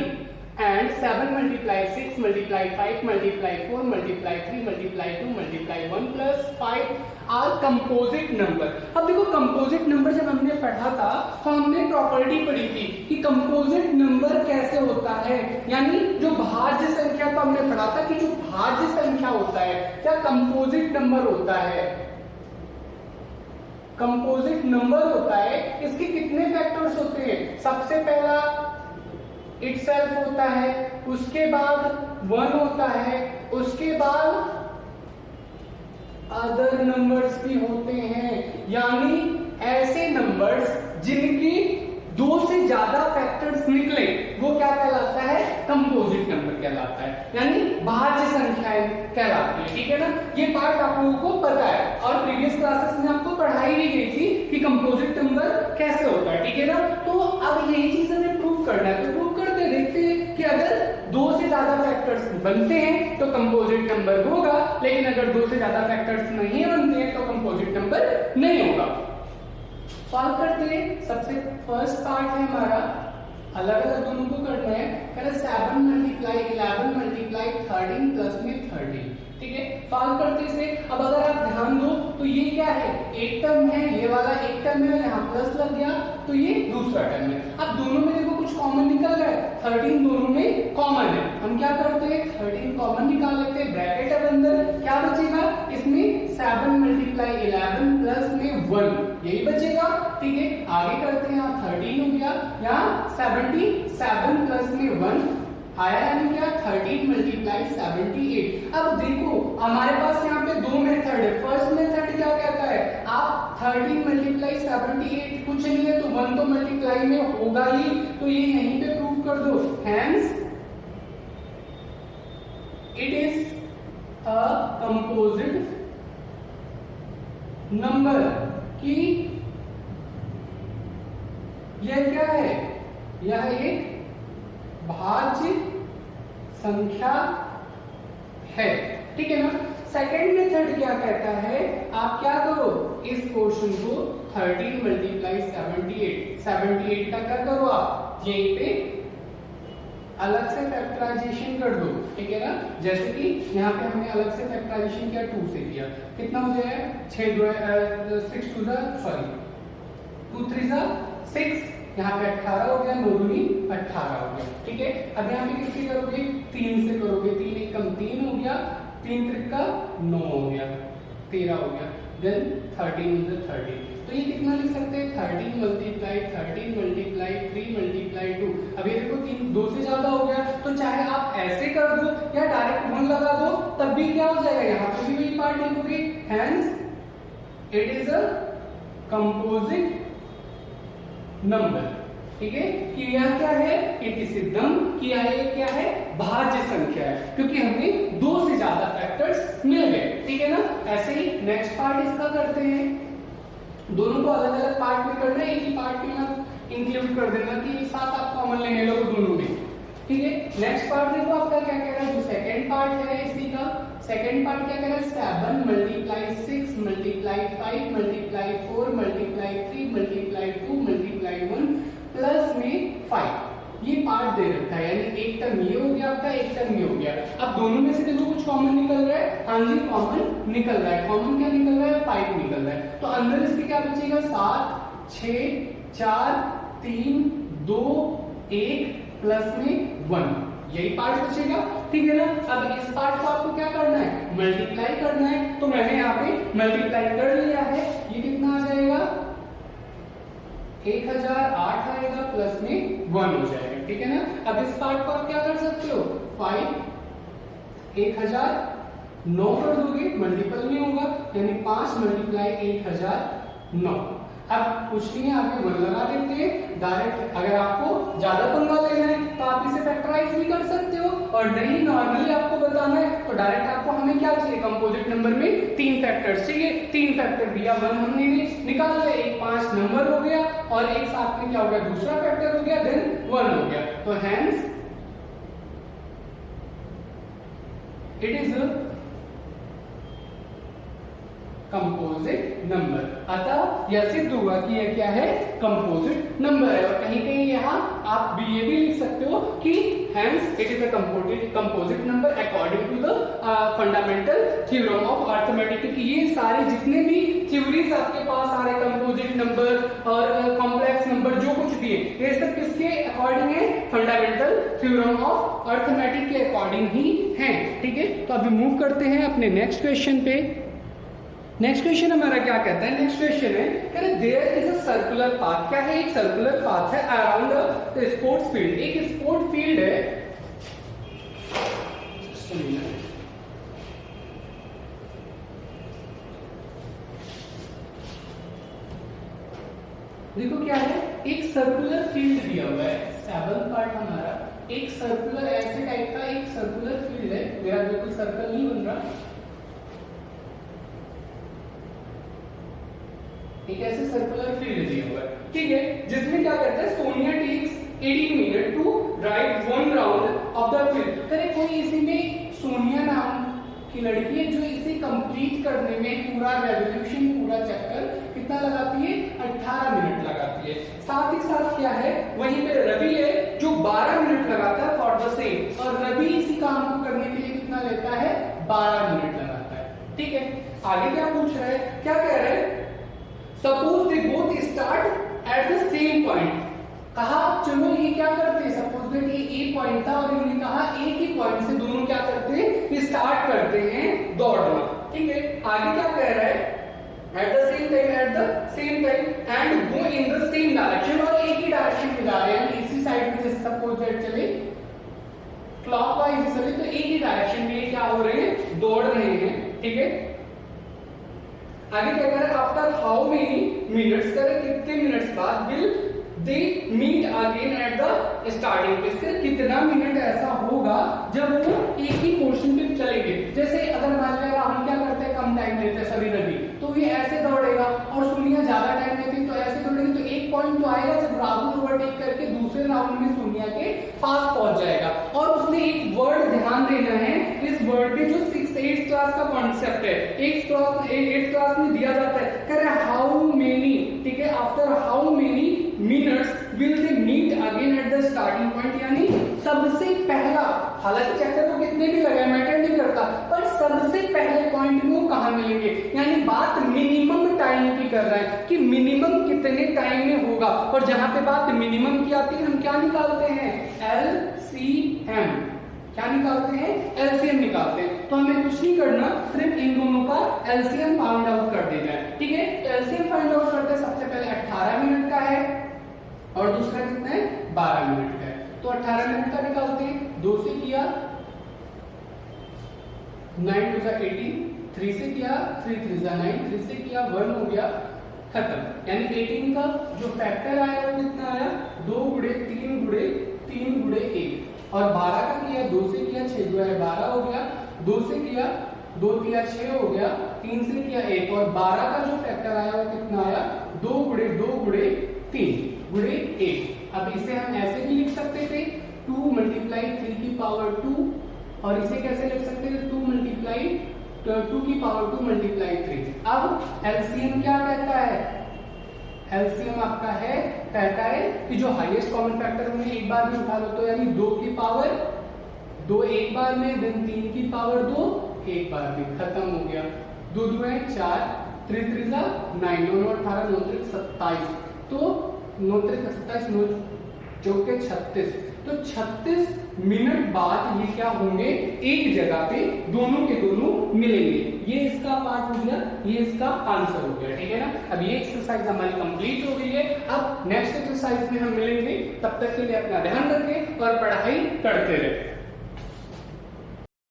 and 7 multiply 6 multiply 5 multiply 4 multiply 3 multiply 2 multiply 1 plus 5 are composite number। अब देखो कंपोजिट नंबर जब हमने पढ़ा था तो हमने प्रॉपर्टी पढ़ी थी कि कंपोजिट नंबर कैसे होता है, यानी जो भाज्य संख्या को हमने पढ़ा था कि जो भाज्य संख्या होता है क्या कंपोजिट नंबर होता है, कंपोजिट नंबर होता है। इसके कितने फैक्टर्स होते हैं, सबसे पहला इटसेल्फ होता है, उसके बाद 1 होता है, उसके बाद अदर नंबर्स भी होते हैं, यानी ऐसे नंबर्स जिनकी 2 से ज्यादा फैक्टर्स निकले वो क्या कहलाता है, कंपोजिट नंबर कहलाता है, यानी भाज्य संख्याएं कहलाती है, ठीक है ना। ये पार्ट आप लोगों को पता है और प्रीवियस क्लासेस में आपको पढ़ाई भी गई थी कि कंपोजिट नंबर कैसे होता है, ठीक है ना। तो अब यही चीज हमें प्रूव करना है, तो प्रूव करते हैं, देखते हैं कि अगर 2 से ज्यादा फैक्टर्स बनते हैं तो कंपोजिट नंबर होगा, लेकिन अगर 2 से ज्यादा फैक्टर्स नहीं बनते हैं तो कंपोजिट नंबर नहीं होगा। सॉल्व करते हैं। सबसे फर्स्ट पार्ट है हमारा, अलग अलग दोनों को करना है। 7 multiply 11 multiply 13 प्लस में 30, ठीक है, सॉल्व करते इसे। अब अगर आप ध्यान दो तो ये क्या है, एक टर्म है, ये वाला एक टर्म है, यहाँ प्लस लग गया तो ये दूसरा टर्म है। अब दोनों में देखो कुछ कॉमन निकल रहा है, 13 दोनों में कॉमन है। हम क्या करते हैं, 13 कॉमन निकाल लेते हैं, ब्रैकेट है अंदर, क्या बचेगा इसमें 7 मल्टीप्लाई 11 प्लस में 1, यही बचेगा। ठीक है, आगे करते हैं, यहाँ 13 हो गया, यहाँ 77 प्लस में 1 आया, यानी क्या 13 मल्टीप्लाई 78। अब देखो हमारे पास यहाँ पे दो मेथड है। फर्स्ट मेथड क्या कहता है, आप 13 मल्टीप्लाई 78 कुछ नहीं है तो 1 तो मल्टीप्लाई में होगा ही, तो ये यहीं पे प्रूव कर दो। Hence it is a composite number, कि यह क्या है, यह एक भाज्य संख्या है। ठीक है ना। सेकेंड मेथड क्या कहता है, आप क्या करो, इस पोर्शन को 13 मल्टीप्लाई 78 का क्या करो, आप यहीं पे अलग से फैक्टराइजेशन कर दो। ठीक है ना, जैसे कि यहाँ पे हमने अलग से फैक्टराइजेशन किया 2 से किया, कितना हो जाएगा 6 2 सॉरी 2 3 6, यहाँ पे 18 हो गया, 9 दूनी 18 हो गया। ठीक है, अब यहाँ पे किससे करोगे, 3 से करोगे, 3 एक कम 3 हो गया, 3 त्रिका 9 हो गया, 13 हो गया, देन 13 तो ये कितना लिख सकते हैं, 13 मल्टीप्लाई 3 मल्टीप्लाई 2। अब ये देखो 3 2 से ज्यादा हो गया, तो चाहे आप ऐसे कर दो या डायरेक्ट 1 लगा दो, तब भी क्या हो जाएगा, यहाँ पे भी वही पार्ट लिखोगे। Hence it is a composite number. ठीक है, कि यह क्या है, इति सिद्धम, कि यह क्या है, भाज्य संख्या है, क्योंकि हमें 2 से ज्यादा फैक्टर्स मिल गए। ठीक है ना। ऐसे ही नेक्स्ट पार्ट इसका करते हैं, दोनों को अलग अलग पार्ट में करना है, एक ही पार्ट में मत इंक्लूड कर देना कि एक साथ आप कॉमन लेने लगो दोनों में। ठीक है, नेक्स्ट पार्ट देखो आपका क्या कह रहा है, जो सेकंड पार्ट है इसी का, सेकंड पार्ट क्या कह रहा है, 7 multiply 6 multiply 5 multiply 4 multiply 3 multiply 2 multiply 1 plus में 5। ये पार्ट दे रखा है, यानी एक टर्म ये हो गया आपका, एक टर्म ये हो गया। अब दोनों में से देखो कुछ कॉमन निकल रहा है, हाँ जी कॉमन निकल रहा है। कॉमन क्या निकल रहा है, 5 निकल रहा है, तो अंदर इसके क्या बचेगा, 7 6 4 3 2 1 प्लस में 1, यही पार्ट बचेगा। ठीक है ना। अब इस पार्ट को आपको क्या करना है, मल्टीप्लाई करना है, तो मैंने यहाँ पे मल्टीप्लाई कर लिया है, ये कितना आ जाएगा 1008 आएगा, प्लस में 1 हो जाएगा। ठीक है ना। अब इस पार्ट को आप क्या कर सकते हो, 5 1009 कर दोगे, मल्टीपल में होगा, यानी 5 मल्टीप्लाई 1009। अब कुछ नहीं है, आगे 1 लगा देते हैं डायरेक्ट। अगर आपको ज्यादा पंगा लेना है तो आप इसे फैक्टराइज भी कर सकते हो, और नहीं नॉर्मली आपको बताना है तो डायरेक्ट आपको हमें क्या चाहिए, कंपोजिट नंबर में 3 फैक्टर्स चाहिए। 3 फैक्टर दिया, 1 हमने निकाल लिया, एक 5 नंबर हो गया, और एक साथ में क्या हो गया, दूसरा फैक्टर हो गया, देन 1 हो गया। तो hence it is composite number. अतः यह सिद्ध हुआ कि यह क्या है, कंपोजिट नंबर है। और कहीं कहीं यहाँ आप ये भी लिख सकते हो कि hence it is a composite number according to the fundamental theorem of arithmetic. क्योंकि ये सारे जितने भी थ्योरीज आपके पास आ रहे, कंपोजिट नंबर और कॉम्प्लेक्स नंबर जो कुछ भी है, ये सब किसके अकॉर्डिंग है, फंडामेंटल थ्योरम ऑफ अरिथमेटिक के अकॉर्डिंग ही है। ठीक है, तो अभी मूव करते हैं अपने नेक्स्ट क्वेश्चन पे। नेक्स्ट क्वेश्चन हमारा क्या कहता है, नेक्स्ट क्वेश्चन है कि there is a circular path. क्या है, एक सर्कुलर पाथ है अराउंड द स्पोर्ट्स फील्ड। एक स्पोर्ट फील्ड है, देखो क्या है, एक सर्कुलर फील्ड दिया हुआ है, 7th पार्ट हमारा एक सर्कुलर ऐसे टाइप का एक सर्कुलर फील्ड है, मेरा बिल्कुल सर्कल नहीं बन रहा, एक ऐसे सर्कुलर फील्ड दिया हुआ है। ठीक है, जिसमें क्या करता है, Sonia takes 18 minute to ride 1 round of the field. करे कोई इसी में सोनिया नाम की लड़की है जो इसे कंप्लीट करने में पूरा रेवोल्यूशन, पूरा चक्कर कितना लगाती है, 18 मिनट लगाती है। साथ ही साथ क्या है, वहीं पे रवि है जो 12 मिनट लगाता है फॉर द सेम, और रवि इसी काम को करने के लिए कितना लेता है, 12 मिनट लगाता है। ठीक है, आगे क्या पूछ रहा है, क्या कह रहा है, suppose they both start at the same point. कहा चलो ये क्या करते हैं, सपोज दैट ये ए पॉइंट था और इन्होंने कहा एक ही पॉइंट से दोनों क्या करते हैं, स्टार्ट करते हैं दौड़ना। ठीक है, आगे क्या कह रहा है, at the same time and go in the same direction, और एक ही डायरेक्शन में जा रहे हैं, इसी साइड में, जैसे सपोज दैट चले क्लॉकवाइज चले तो एक ही डायरेक्शन में क्या हो रहे हैं, दौड़ रहे हैं। ठीक है, आगे क्या कह रहा है, आफ्टर हाउ मेनी मिनट्स, करें कितने मिनट्स बाद will they meet again at the starting place, कितना मिनट ऐसा होगा जब वो एक ही पोर्शन पे चलेंगे। जैसे अगर मान लिया हम क्या करते हैं, कम टाइम लेते हैं सभी रवि, तो ये ऐसे दौड़ेगा, और सोनिया ज्यादा टाइम लेती तो ऐसे दौड़ेगी, तो एक पॉइंट तो आएगा जब राहुल ओवरटेक करके दूसरे राउंड में सोनिया के पास पहुंच जाएगा। और उसने एक वर्ड ध्यान देना है, इस वर्ड पे जो 6th-8th क्लास का कॉन्सेप्ट है, 8th क्लास में दिया जाता है, कह रहा है हाउ मेनी, ठीक है, after how many minutes will they meet again at the starting point, यानी सबसे पहला, हालांकि चैप्टर को कितने भी लगाए मैटर नहीं करता, पर सबसे पहले पॉइंट में वो कहां मिलेंगे, यानी बात मिनिमम टाइम की कर रहा है कि मिनिमम कितने टाइम में होगा। और जहां पे बात मिनिमम की आती है हम क्या निकालते हैं, LCM, क्या निकालते हैं, LCM निकालते हैं। तो हमें कुछ नहीं करना, सिर्फ इन दोनों का LCM फाइंड आउट कर देना है। ठीक है, LCM फाइंड आउट करते हैं, सबसे पहले 18 मिनट का है और दूसरा कितना है, 12 मिनट का है। तो 18 मिनट का निकालते हैं, 2 से किया 9 2 18, 3 से किया 3 3 9, 3 से किया 1 हो गया, खत्म। यानी 18 का जो फैक्टर आया वो कितना आया, 2 गुणे 3 गुणे 3 गुणे 1, और 12 का किया 2 से किया 6 जो है 12 हो गया, 2 से किया 2 किया 6 हो गया, 3 से किया 1, और 12 का जो फैक्टर आया वो कितना आया, 2 गुणे 2 गुणे 3 गुणे 1। अब इसे हम ऐसे भी लिख सकते थे 2 मल्टीप्लाई 3 की पावर 2, और इसे कैसे लिख सकते थे 2 मल्टीप्लाई 2 की पावर 2 मल्टीप्लाई 3। अब एलसीएम क्या कहता है, एलसीएम आपका है, कहता है कि जो हाईएस्ट कॉमन फैक्टर उन्हें एक बार में उठा लो, तो यानी 2 की पावर 2 एक बार में, देन 3 की पावर 2 एक बार में, खत्म हो गया। 2 2 है 4, 3 3 9, 9 18 9 3 27, तो 9 3 27 9 चौके 36, तो 36 मिनट बाद ये क्या होंगे, एक जगह पे दोनों के दोनों मिलेंगे। ये इसका पार्ट हो गया, ये इसका आंसर हो गया। ठीक है ना, अब ये एक्सरसाइज हमारी कंप्लीट हो गई है। अब नेक्स्ट एक्सरसाइज में हम मिलेंगे, तब तक के लिए अपना ध्यान रखें और पढ़ाई करते रहे।